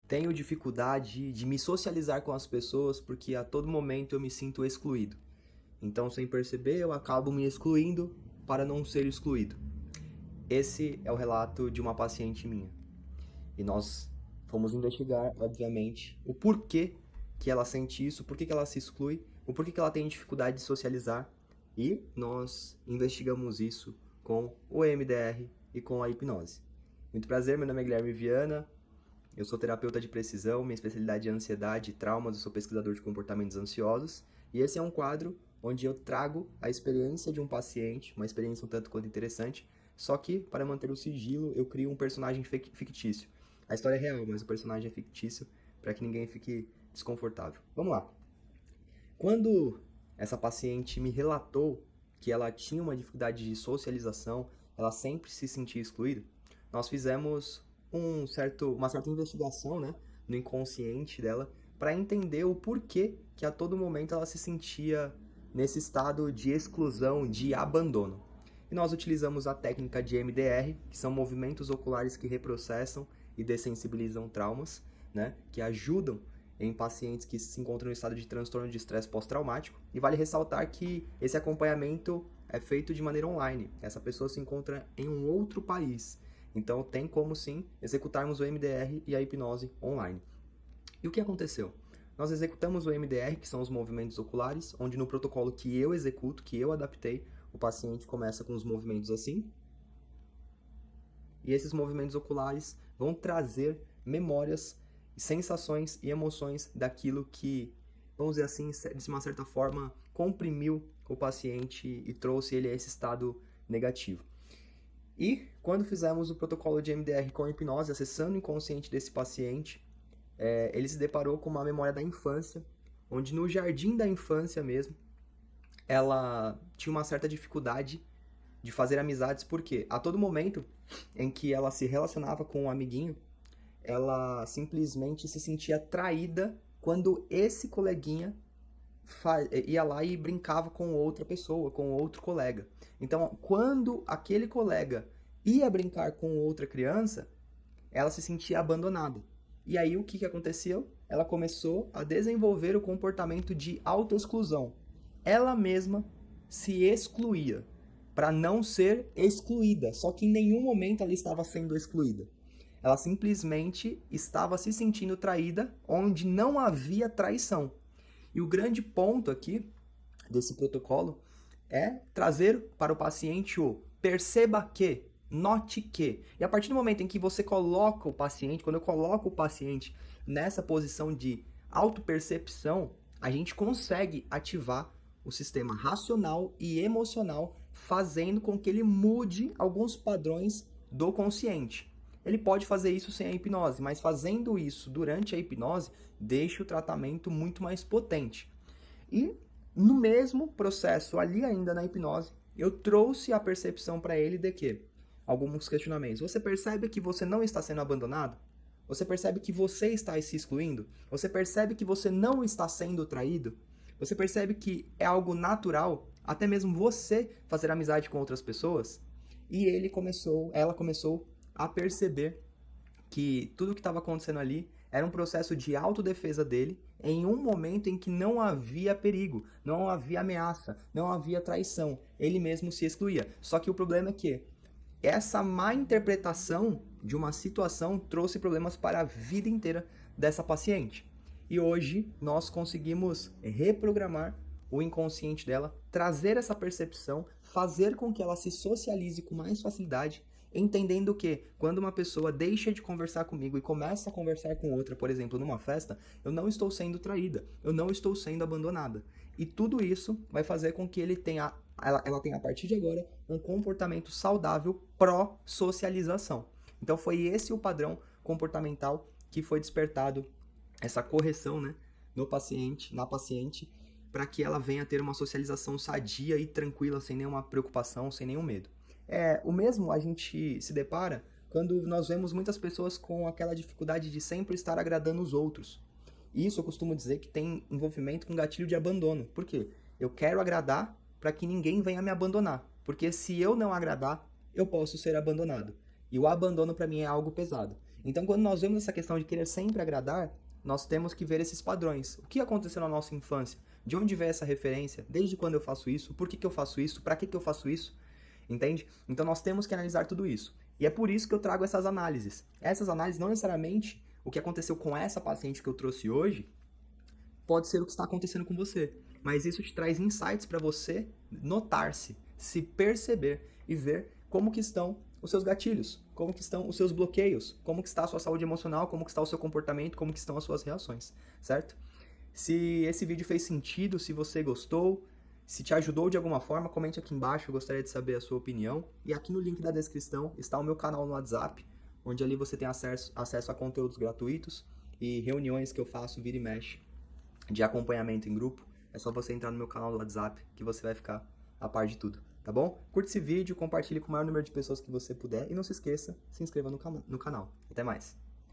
Tenho dificuldade de me socializar com as pessoas porque a todo momento eu me sinto excluído. Então, sem perceber, eu acabo me excluindo para não ser excluído. Esse é o relato de uma paciente minha. E nós fomos investigar, obviamente, o porquê que ela sente isso, por que ela se exclui, o porquê que ela tem dificuldade de socializar. E nós investigamos isso com o EMDR e com a hipnose. Muito prazer, meu nome é Guilherme Viana. Eu sou terapeuta de precisão, minha especialidade é ansiedade e traumas, eu sou pesquisador de comportamentos ansiosos, e esse é um quadro onde eu trago a experiência de um paciente, uma experiência um tanto quanto interessante, só que, para manter o sigilo, eu crio um personagem fictício. A história é real, mas o personagem é fictício, para que ninguém fique desconfortável. Vamos lá. Quando essa paciente me relatou que ela tinha uma dificuldade de socialização, ela sempre se sentia excluída, nós fizemos uma certa investigação, né, no inconsciente dela para entender o porquê que a todo momento ela se sentia nesse estado de exclusão, de abandono. E nós utilizamos a técnica de MDR, que são movimentos oculares que reprocessam e dessensibilizam traumas, né, que ajudam em pacientes que se encontram no estado de transtorno de estresse pós-traumático. E vale ressaltar que esse acompanhamento é feito de maneira online. Essa pessoa se encontra em um outro país. Então tem como sim executarmos o MDR e a hipnose online. E o que aconteceu? Nós executamos o MDR, que são os movimentos oculares, onde no protocolo que eu executo, que eu adaptei, o paciente começa com os movimentos assim. E esses movimentos oculares vão trazer memórias, sensações e emoções daquilo que, vamos dizer assim, de uma certa forma, comprimiu o paciente e trouxe ele a esse estado negativo. E quando fizemos o protocolo de MDR com hipnose, acessando o inconsciente desse paciente, ele se deparou com uma memória da infância, onde no jardim da infância mesmo, ela tinha uma certa dificuldade de fazer amizades, porque a todo momento em que ela se relacionava com um amiguinho, ela simplesmente se sentia traída quando esse coleguinha ia lá e brincava com outra pessoa, com outro colega. Então, quando aquele colega ia brincar com outra criança, ela se sentia abandonada. E aí, o que aconteceu? Ela começou a desenvolver o comportamento de autoexclusão. Ela mesma se excluía para não ser excluída, só que em nenhum momento ela estava sendo excluída. Ela simplesmente estava se sentindo traída onde não havia traição. E o grande ponto aqui desse protocolo é trazer para o paciente o perceba que, note que. E a partir do momento em que você coloca o paciente, quando eu coloco o paciente nessa posição de autopercepção, a gente consegue ativar o sistema racional e emocional, fazendo com que ele mude alguns padrões do consciente. Ele pode fazer isso sem a hipnose, mas fazendo isso durante a hipnose, deixa o tratamento muito mais potente. E no mesmo processo, ali ainda na hipnose, eu trouxe a percepção para ele de que alguns questionamentos. Você percebe que você não está sendo abandonado? Você percebe que você está se excluindo? Você percebe que você não está sendo traído? Você percebe que é algo natural, até mesmo você fazer amizade com outras pessoas? E ela começou a perceber que tudo o que estava acontecendo ali era um processo de autodefesa dele em um momento em que não havia perigo, não havia ameaça, não havia traição. Ele mesmo se excluía. Só que o problema é que essa má interpretação de uma situação trouxe problemas para a vida inteira dessa paciente. E hoje nós conseguimos reprogramar o inconsciente dela, trazer essa percepção, fazer com que ela se socialize com mais facilidade, entendendo que quando uma pessoa deixa de conversar comigo e começa a conversar com outra, por exemplo, numa festa, eu não estou sendo traída, eu não estou sendo abandonada. E tudo isso vai fazer com que ela tenha a partir de agora um comportamento saudável pró-socialização. Então foi esse o padrão comportamental que foi despertado, essa correção, né, no paciente, na paciente, para que ela venha a ter uma socialização sadia e tranquila, sem nenhuma preocupação, sem nenhum medo. O mesmo a gente se depara quando nós vemos muitas pessoas com aquela dificuldade de sempre estar agradando os outros. Isso eu costumo dizer que tem envolvimento com gatilho de abandono. Por quê? Eu quero agradar para que ninguém venha me abandonar. Porque se eu não agradar, eu posso ser abandonado. E o abandono para mim é algo pesado. Então, quando nós vemos essa questão de querer sempre agradar, nós temos que ver esses padrões. O que aconteceu na nossa infância? De onde veio essa referência? Desde quando eu faço isso? Por que que eu faço isso? Para que que eu faço isso? Entende? Então, nós temos que analisar tudo isso. E é por isso que eu trago essas análises. Essas análises, não necessariamente o que aconteceu com essa paciente que eu trouxe hoje, pode ser o que está acontecendo com você. Mas isso te traz insights para você notar-se, se perceber e ver como que estão os seus gatilhos, como que estão os seus bloqueios, como que está a sua saúde emocional, como que está o seu comportamento, como que estão as suas reações, certo? Se esse vídeo fez sentido, se você gostou, se te ajudou de alguma forma, comente aqui embaixo, eu gostaria de saber a sua opinião. E aqui no link da descrição está o meu canal no WhatsApp, onde ali você tem acesso a conteúdos gratuitos e reuniões que eu faço vira e mexe de acompanhamento em grupo. É só você entrar no meu canal do WhatsApp que você vai ficar a par de tudo, tá bom? Curte esse vídeo, compartilhe com o maior número de pessoas que você puder e não se esqueça, se inscreva no canal. Até mais!